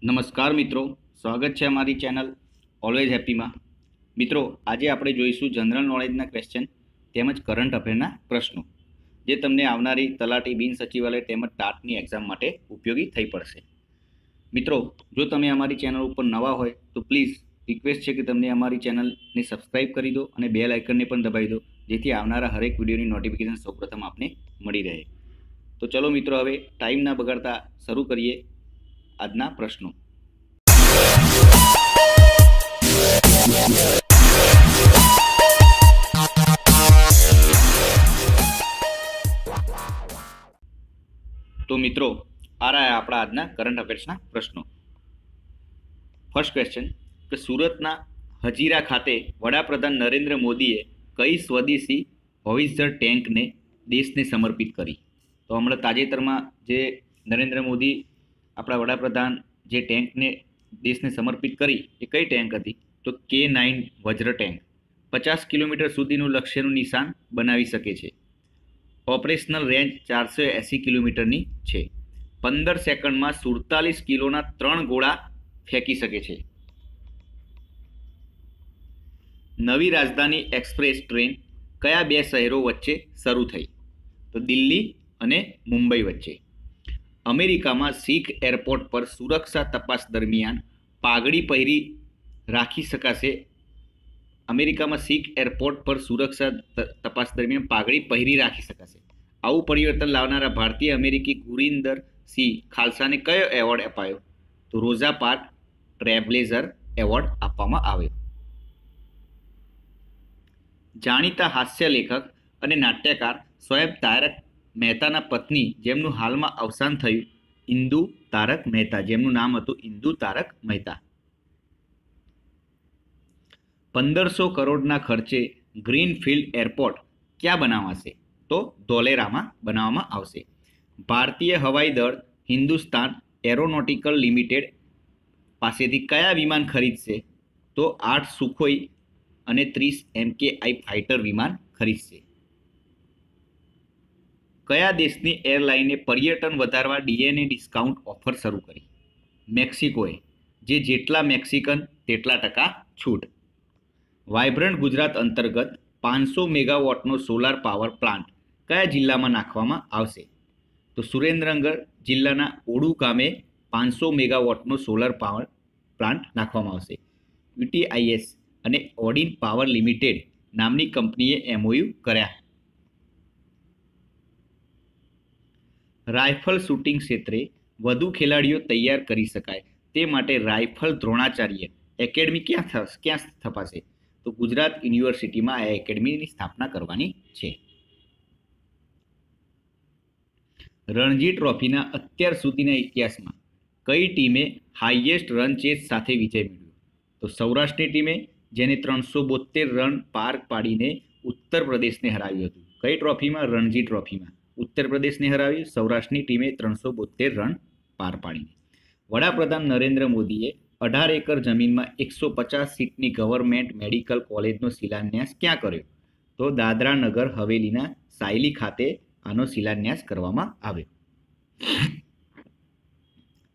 નમસ્કાર મિત્રો, સ્વાગત છે અમારી ચેનલ ઓલવેઝ હેપીમાં. મિત્રો, આજે આપણે જોઈશું જનરલ નોલેજના ક્વેશ્ચન તેમજ કરંટ અફેરના પ્રશ્નો, જે તમને આવનારી તલાટી બિન સચિવાલય તેમજ ટાટની એક્ઝામ માટે ઉપયોગી થઈ પડશે. મિત્રો, જો તમે અમારી ચેનલ ઉપર નવા હોય તો પ્લીઝ રિક્વેસ્ટ છે કે તમને અમારી ચેનલને સબસ્ક્રાઇબ કરી દો અને બેલ આઇકનને પણ દબાવી દો, જેથી આવનારા હરેક વિડીયોની નોટિફિકેશન સૌપ્રથમ આપને મળી રહે. તો ચલો મિત્રો, હવે ટાઈમ ના બગાડતા શરૂ કરીએ આજના પ્રશ્નો. તો મિત્રો, આ રહ્યા આપણા આજના કરંટ અફેર્સના પ્રશ્નો. ફર્સ્ટ ક્વેશ્ચન કે સુરતના હજીરા ખાતે વડાપ્રધાન નરેન્દ્ર મોદીએ કઈ સ્વદેશી હોવિત્ઝર ટેન્કને દેશને સમર્પિત કરી? તો હમણાં તાજેતરમાં જે નરેન્દ્ર મોદી આપણા વડાપ્રધાન જે ટેન્કને દેશને સમર્પિત કરી એ કઈ ટેન્ક હતી? તો K9 વજ્ર ટેન્ક 50 કિલોમીટર સુધીનું લક્ષ્યનું નિશાન બનાવી શકે છે. ઓપરેશનલ રેન્જ 480 કિલોમીટરની છે. 15 સેકન્ડમાં 47 કિલોના 3 ગોળા ફેંકી શકે છે. નવી રાજધાની એક્સપ્રેસ ટ્રેન કયા બે શહેરો વચ્ચે શરૂ થઈ? તો દિલ્હી અને મુંબઈ વચ્ચે. અમેરિકામાં શીખ એરપોર્ટ પર સુરક્ષા તપાસ દરમિયાન પાઘડી પહેરી રાખી શકાશે. અમેરિકામાં શીખ એરપોર્ટ પર સુરક્ષા તપાસ દરમિયાન પાઘડી પહેરી રાખી શકાશે. આવું પરિવર્તન લાવનારા ભારતીય અમેરિકી ગુરિન્દર સિંહ ખાલસાને કયો એવોર્ડ અપાયો? તો રોઝા પાર્ક ટ્રેબલેઝર એવોર્ડ આપવામાં આવ્યો. જાણીતા હાસ્ય લેખક અને નાટ્યકાર સ્વયં તારક મહેતાના પત્ની જેમનું હાલમાં અવસાન થયું, ઇન્દુ તારક મહેતા, જેમનું નામ હતું ઇન્દુ તારક મહેતા. 1500 કરોડના ખર્ચે ગ્રીનફિલ્ડ એરપોર્ટ ક્યાં બનાવાશે? તો ધોલેરામાં બનાવવામાં આવશે. ભારતીય હવાઈ દળ હિન્દુસ્તાન એરોનોટિકલ લિમિટેડ પાસેથી કયા વિમાન ખરીદશે? તો 8 સુખોઈ અને 30 MKI ફાઇટર વિમાન ખરીદશે. કયા દેશની એરલાઇને પર્યટન વધારવા DNA ડિસ્કાઉન્ટ ઓફર શરૂ કરી? મેક્સિકોએ, જે જેટલા મેક્સિકન તેટલા ટકા છૂટ. વાઇબ્રન્ટ ગુજરાત અંતર્ગત 500 મેગાવોટનો સોલાર પાવર પ્લાન્ટ કયા જિલ્લામાં નાખવામાં આવશે? તો સુરેન્દ્રનગર જિલ્લાના ઓડુ ગામે 500 મેગાવોટનો સોલાર પાવર પ્લાન્ટ નાખવામાં આવશે. UTIS અને ઓડિન પાવર લિમિટેડ નામની કંપનીએ MOU કર્યા. રાઇફલ શૂટિંગ ક્ષેત્રે વધુ ખેલાડીઓ તૈયાર કરી શકાય તે માટે રાઇફલ દ્રોણાચાર્ય એકેડમી ક્યાં સ્થપાશે? તો ગુજરાત યુનિવર્સિટીમાં આ એકેડમીની સ્થાપના કરવાની છે. રણજી ટ્રોફીના અત્યાર સુધીના ઇતિહાસમાં કઈ ટીમે હાઈએસ્ટ રન ચેઝ સાથે વિજય મેળવ્યો? તો સૌરાષ્ટ્રની ટીમે, જેને 372 રન પાર પાડીને ઉત્તર પ્રદેશને હરાવ્યું હતું. કઈ ટ્રોફીમાં? રણજી ટ્રોફીમાં ઉત્તર પ્રદેશને હરાવ્યું સૌરાષ્ટ્રની ટીમે 372 રન પાર પાડીને. વડાપ્રધાન નરેન્દ્ર મોદીએ 18 એકર જમીનમાં 150 સીટની ગવર્મેન્ટ મેડિકલ કોલેજનો શિલાન્યાસ ક્યાં કર્યો? તો દાદરા નગર હવેલીના સાયલી ખાતે આનો શિલાન્યાસ કરવામાં આવ્યો.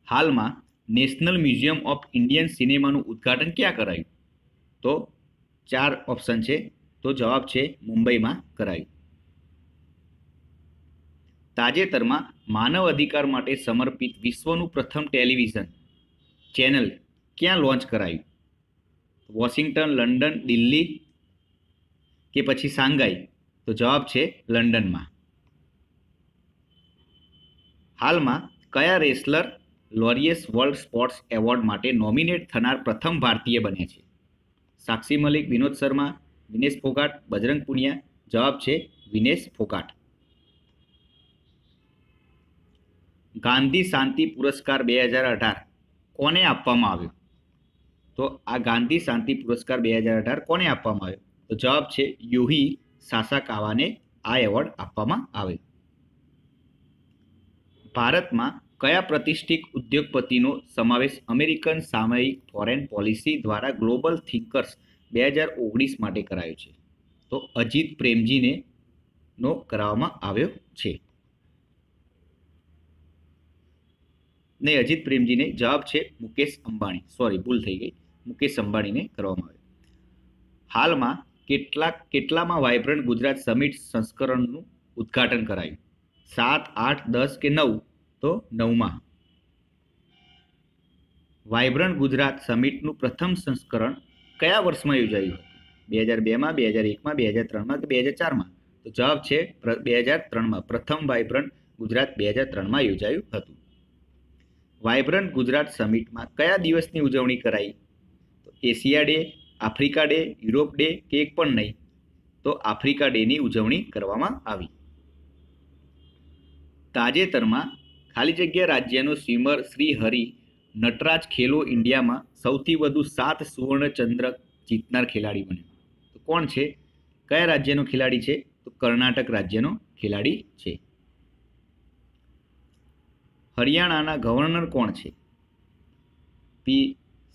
હાલમાં નેશનલ મ્યુઝિયમ ઓફ ઇન્ડિયન સિનેમાનું ઉદ્ઘાટન ક્યાં કરાયું? તો 4 ઓપ્શન છે, તો જવાબ છે મુંબઈમાં કરાયું. તાજેતરમાં માનવ અધિકાર માટે સમર્પિત વિશ્વનું પ્રથમ ટેલિવિઝન ચેનલ ક્યાં લોન્ચ કરાયું? વોશિંગ્ટન, લંડન, દિલ્હી કે પછી શાંઘાઈ? તો જવાબ છે લંડનમાં. હાલમાં કયા રેસલર લોરિયસ વર્લ્ડ સ્પોર્ટ્સ એવોર્ડ માટે નોમિનેટ થનાર પ્રથમ ભારતીય બન્યા છે? સાક્ષી મલિક, વિનોદ શર્મા, વિનેશ ફોગાટ, બજરંગ પુનિયા? જવાબ છે વિનેશ ફોગાટ. ગાંધી શાંતિ પુરસ્કાર 2018 કોને આપવામાં આવ્યો? તો આ ગાંધી શાંતિ પુરસ્કાર 2018 કોને આપવામાં આવ્યો? તો જવાબ છે યુહી સાસાકાવાને આ એવોર્ડ આપવામાં આવ્યો. ભારતમાં કયા પ્રતિષ્ઠિત ઉદ્યોગપતિનો સમાવેશ અમેરિકન સામયિક ફોરેન પોલિસી દ્વારા ગ્લોબલ થિંકર્સ 2019 માટે કરાયો છે? તો અજીત પ્રેમજીને નો કરાવવામાં આવ્યો છે. ને અજીત પ્રેમજીને? જવાબ છે મુકેશ અંબાણી. સોરી, ભૂલ થઈ ગઈ, મુકેશ અંબાણીને કરવામાં આવ્યો. હાલમાં કેટલામાં વાઇબ્રન્ટ ગુજરાત સમિટ સંસ્કરણનું ઉદ્ઘાટન કરાયું? 7, 8, 10 કે 9? તો 9માં. વાઇબ્રન્ટ ગુજરાત સમિટનું પ્રથમ સંસ્કરણ કયા વર્ષમાં યોજાયું હતું? 2002માં, 2001માં, 2003માં કે 2004માં? તો જવાબ છે 2003માં. પ્રથમ વાઇબ્રન્ટ ગુજરાત 2003માં યોજાયું હતું. વાઇબ્રન્ટ ગુજરાત સમિટમાં કયા દિવસની ઉજવણી કરાઈ? તો Asia day, Africa day, Europe day કે એક પણ નહીં? તો આફ્રિકા ડેની ઉજવણી કરવામાં આવી. તાજેતરમાં ખાલી જગ્યા રાજ્યનો સ્વિમર શ્રી હરિ નટરાજ ખેલો ઇન્ડિયામાં સૌથી વધુ 7 સુવર્ણ ચંદ્રક જીતનાર ખેલાડી બન્યો. તો કોણ છે? કયા રાજ્યનો ખેલાડી છે? તો કર્ણાટક રાજ્યનો ખેલાડી છે. હરિયાણાના ગવર્નર કોણ છે? પી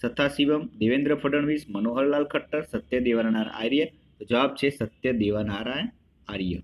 સથાશિવમ, દેવેન્દ્ર ફડણવીસ, મનોહરલાલ ખટ્ટર, સત્યદેવનારાયણ આર્ય? તો જવાબ છે સત્યદેવનારાયણ આર્ય.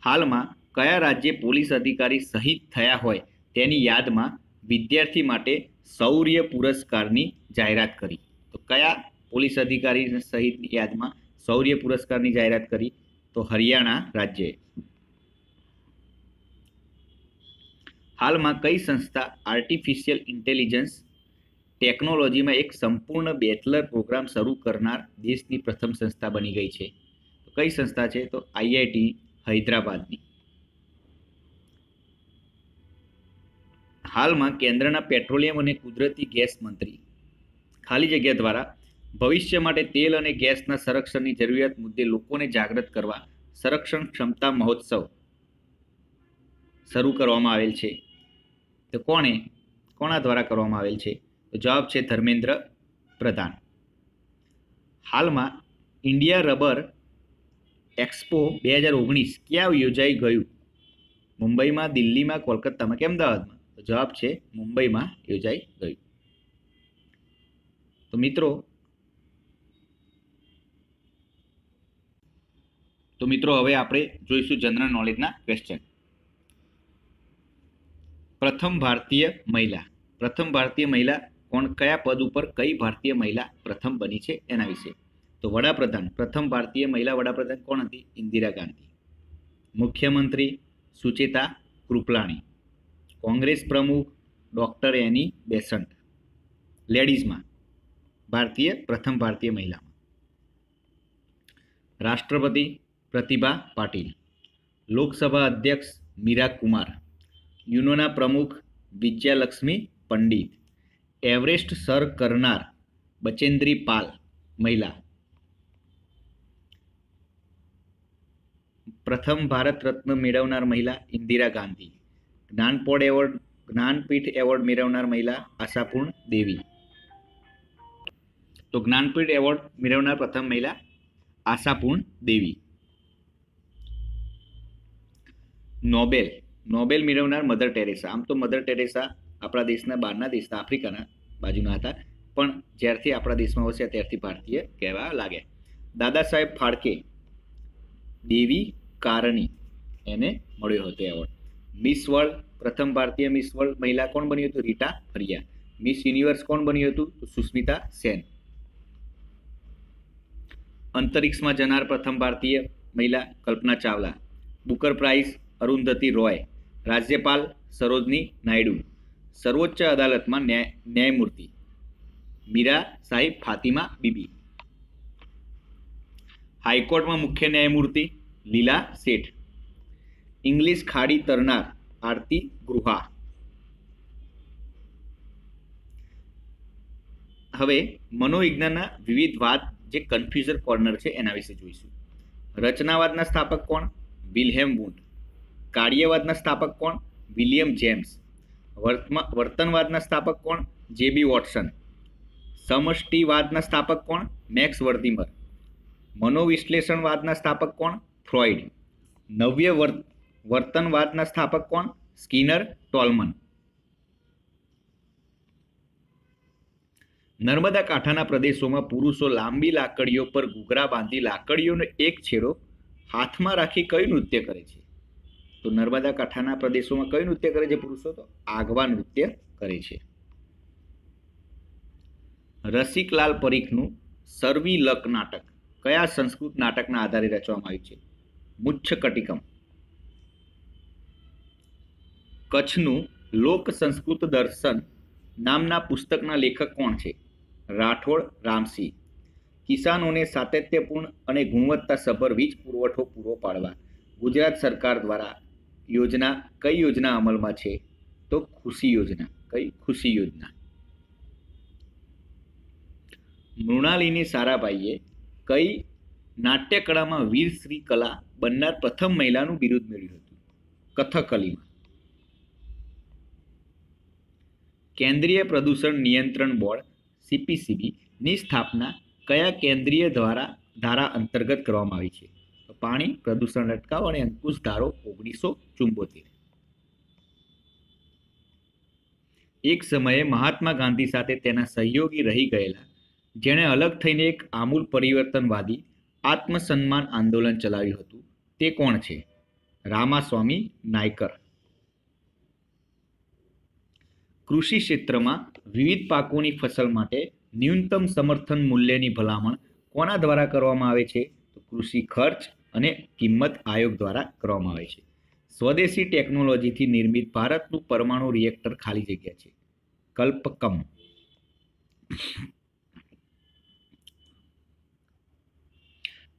હાલમાં કયા રાજ્ય પોલીસ અધિકારી શહીદ થયા હોય તેની યાદમાં વિદ્યાર્થી માટે શૌર્ય પુરસ્કારની જાહેરાત કરી? તો કયા પોલીસ અધિકારી શહીદની યાદમાં શૌર્ય પુરસ્કારની જાહેરાત કરી? તો હરિયાણા રાજ્યએ. હાલમાં કઈ સંસ્થા આર્ટિફિશિયલ ઇન્ટેલિજન્સ ટેકનોલોજીમાં એક સંપૂર્ણ બેચલર પ્રોગ્રામ શરૂ કરનાર દેશની પ્રથમ સંસ્થા બની ગઈ છે? તો કઈ સંસ્થા છે? તો આઈઆઈટી હૈદરાબાદની. હાલમાં કેન્દ્રના પેટ્રોલિયમ અને કુદરતી ગેસ મંત્રી ખાલી જગ્યા દ્વારા ભવિષ્ય માટે તેલ અને ગેસના સંરક્ષણની જરૂરિયાત મુદ્દે લોકોને જાગૃત કરવા સંરક્ષણ ક્ષમતા મહોત્સવ શરૂ કરવામાં આવેલ છે. તો કોના દ્વારા કરવામાં આવેલ છે? તો જવાબ છે ધર્મેન્દ્ર પ્રધાન. હાલમાં ઇન્ડિયા રબર એક્સપો 2019 ક્યાં યોજાઈ ગયું? મુંબઈમાં, દિલ્હીમાં, કોલકાતામાં કે અમદાવાદમાં? તો જવાબ છે મુંબઈમાં યોજાઈ ગયું. તો મિત્રો હવે આપણે જોઈશું જનરલ નોલેજના ક્વેશ્ચન. પ્રથમ ભારતીય મહિલા કોણ? કયા પદ ઉપર કઈ ભારતીય મહિલા પ્રથમ બની છે એના વિશે. તો વડાપ્રધાન, પ્રથમ ભારતીય મહિલા વડાપ્રધાન કોણ હતી? ઇન્દિરા ગાંધી. મુખ્યમંત્રી સુચેતા કૃપલાણી. કોંગ્રેસ પ્રમુખ ડોક્ટર એની બેસન્ટ. લેડીઝમાં પ્રથમ ભારતીય મહિલામાં. રાષ્ટ્રપતિ પ્રતિભા પાટીલ. લોકસભા અધ્યક્ષ મીરા કુમાર. યુનોના પ્રમુખ વિજયાલક્ષ્મી પંડિત. એવરેસ્ટ સર કરનાર બચેન્દ્રી પાલ મહિલા. પ્રથમ ભારત રત્ન મેળવનાર મહિલા ઇન્દિરા ગાંધી. જ્ઞાનપીઠ એવોર્ડ મેળવનાર મહિલા આશાપૂર્ણ દેવી. તો જ્ઞાનપીઠ એવોર્ડ મેળવનાર પ્રથમ મહિલા આશાપૂર્ણ દેવી. નોબેલ મેળવનાર મધર ટેરેસા. આમ તો મધર ટેરેસા આપણા દેશના બહારના દેશના આફ્રિકાના બાજુના હતા, પણ જ્યારથી આપણા દેશમાં વસ્યા ત્યારથી ભારતીય કહેવા લાગ્યા. દાદા સાહેબ ફાળકે દેવી કારણી એને મળ્યો હતો એવોર્ડ. મિસ વર્લ્ડ, પ્રથમ ભારતીય મિસ વર્લ્ડ મહિલા કોણ બન્યું હતું? રીટા ફરિયા. મિસ યુનિવર્સ કોણ બન્યું હતું? તો સુસ્મિતા સેન. અંતરિક્ષમાં જનાર પ્રથમ ભારતીય મહિલા કલ્પના ચાવલા. Booker Prize Arundhati Roy. રાજ્યપાલ સરોજની નાયડુ. સર્વોચ્ચ અદાલતમાં ન્યાયમૂર્તિ મીરા સાહિબ ફાતિમા બીબી. હાઈકોર્ટમાં મુખ્ય ન્યાયમૂર્તિ લીલા શેઠ. ઇંગ્લિશ ખાડી તરનાર આરતી ગૃહા. હવે મનોવિજ્ઞાનના વિવિધ વાદ જે કન્ફ્યુઝર કોર્નર છે એના વિશે જોઈશું. રચનાવાદના સ્થાપક કોણ? વિલ્હેમ વુન્ડ. કાર્યવાદના સ્થાપક કોણ? William James. વર્તનવાદના સ્થાપક કોણ? જેબી વોટસન. સમષ્ટિવાદના સ્થાપક કોણ? મેક્સ વર્ધીમર. મનોવિશ્લેષણવાદના સ્થાપક કોણ? ફ્રોઇડ. નવ્ય વર્તનવાદના સ્થાપક કોણ? સ્કિનર, ટોલમન. નર્મદા કાંઠાના પ્રદેશોમાં પુરુષો લાંબી લાકડીઓ પર ઘૂઘરા બાંધી લાકડીઓનો એક છેડો હાથમાં રાખી કયું નૃત્ય કરે છે? તો નર્મદા કાંઠાના પ્રદેશોમાં કયું નૃત્ય કરે છે પુરુષો? તો આગવા નૃત્ય કરે છે. રસિકલાલ પરીખનું સર્વિલક નાટક કયા સંસ્કૃત નાટકના આધારે રચવામાં આવ્યું છે? મુચ્છકટિકમ. કચ્છનું લોક સંસ્કૃત દર્શન નામના પુસ્તકના લેખક કોણ છે? રાઠોડ રામસિંહ. કિસાનોને સાતત્યપૂર્ણ અને ગુણવત્તાસભર વીજ પુરવઠો પૂરો પાડવા ગુજરાત સરકાર દ્વારા કઈ યોજના અમલમાં છે? તો ખુશી યોજના. કઈ? ખુશી યોજના. મૃણાલિની સારાભાઈએ કઈ નાટ્યકળામાં વીરશ્રી કલા બનનાર પ્રથમ મહિલાનું બિરુદ મેળવ્યું હતું? કથકલીમાં. કેન્દ્રીય પ્રદૂષણ નિયંત્રણ બોર્ડ CPCB ની સ્થાપના કયા કેન્દ્રીય ધારા અંતર્ગત કરવામાં આવી છે? તો પાણી પ્રદૂષણ અટકાવ અને અંકુશ ધારો 1974. એક સમયે મહાત્મા ગાંધી સાથે તેના સહયોગી રહી ગયેલા જેણે અલગ થઈને એક આમૂલ પરિવર્તનવાદી આત્મસન્માન આંદોલન ચલાવ્યું હતું તે કોણ છે? રામાસ્વામી નાયકર. કૃષિ ક્ષેત્રમાં વિવિધ પાકોની ફસલ માટે ન્યૂનતમ સમર્થન મૂલ્યની ભલામણ કોના દ્વારા કરવામાં આવે છે? તો કૃષિ ખર્ચ અને કિંમત આયોગ દ્વારા કરવામાં આવે છે. સ્વદેશી ટેકનોલોજીથી નિર્મિત ભારતનું પરમાણુ રિએક્ટર ખાલી જગ્યા છે? કલ્પકમ.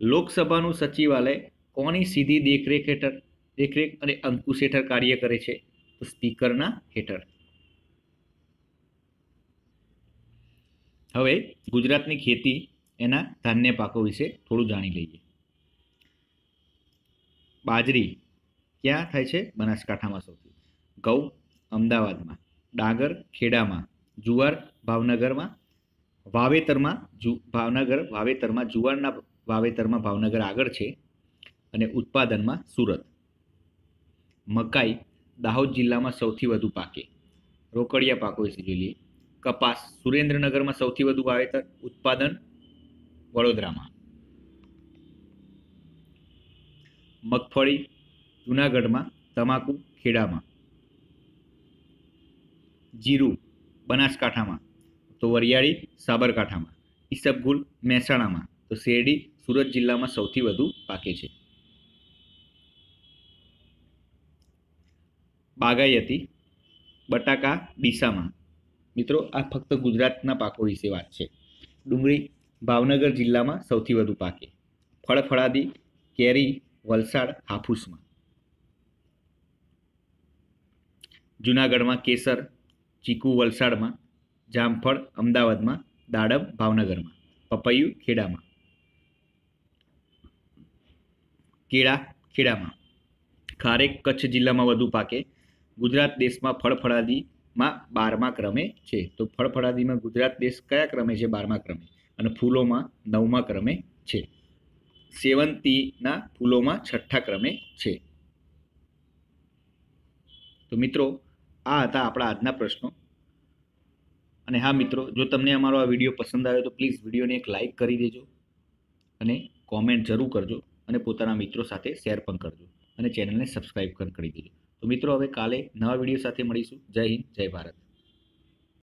લોકસભાનું સચિવાલય કોની સીધી દેખરેખ અને અંકુશ હેઠળ કાર્ય કરે છે? તો સ્પીકરના હેઠળ. હવે ગુજરાતની ખેતી એના ધાન્ય પાકો વિશે થોડું જાણી લઈએ. બાજરી ક્યાં થાય છે? બનાસકાંઠામાં સૌથી. ઘઉં અમદાવાદમાં. ડાંગર ખેડામાં. જુવાર ભાવનગરમાં. જુવારના વાવેતરમાં ભાવનગર આગળ છે અને ઉત્પાદનમાં સુરત. મકાઈ દાહોદ જિલ્લામાં સૌથી વધુ પાકે. રોકડિયા પાકો વિશે જોઈ લઈએ. કપાસ સુરેન્દ્રનગરમાં સૌથી વધુ વાવેતર, ઉત્પાદન વડોદરામાં. મગફળી જુનાગઢમાં. તમાકુ ખેડામાં. જીરું બનાસકાંઠામાં. તો વરિયાળી સાબરકાંઠામાં. ઈસબગુલ મહેસાણામાં. તો શેરડી સુરત જિલ્લામાં સૌથી વધુ પાકે છે. બાગાયતી બટાકા ડીસામાં. મિત્રો આ ફક્ત ગુજરાતના પાકો વિશે વાત છે. ડુંગળી ભાવનગર જિલ્લામાં સૌથી વધુ પાકે. ફળફળાદી કેરી વલસાડ હાફૂસમાં. જુનાગઢમાં કેસર ચીકુ વલસાડમાં. જામફળ અમદાવાદમાં. દાડમ ભાવનગરમાં. પપૈયું ખેડામાં. કેળા ખેડામાં. ખારેક કચ્છ જિલ્લામાં વધુ પાકે. ગુજરાત દેશમાં ફળફળાદીમાં 12મા ક્રમે છે. તો ફળફળાદીમાં ગુજરાત દેશ કયા ક્રમે છે? 12મા ક્રમે. અને ફૂલોમાં 9મા ક્રમે છે. સેવંતીના ફૂલોમાં 6ઠ્ઠા ક્રમે છે. તો મિત્રો આ હતા આપણા આજના પ્રશ્નો. અને હા મિત્રો, જો તમને અમારો આ વિડીયો પસંદ આવ્યો તો પ્લીઝ વિડીયોને એક લાઇક કરી દેજો અને કોમેન્ટ જરૂર કરજો અને પોતાના મિત્રો સાથે શેર પણ કરજો અને ચેનલને સબસ્ક્રાઈબ પણ કરી દેજો. તો મિત્રો હવે કાલે નવા વિડીયો સાથે મળીશું. જય હિન્દ, જય ભારત.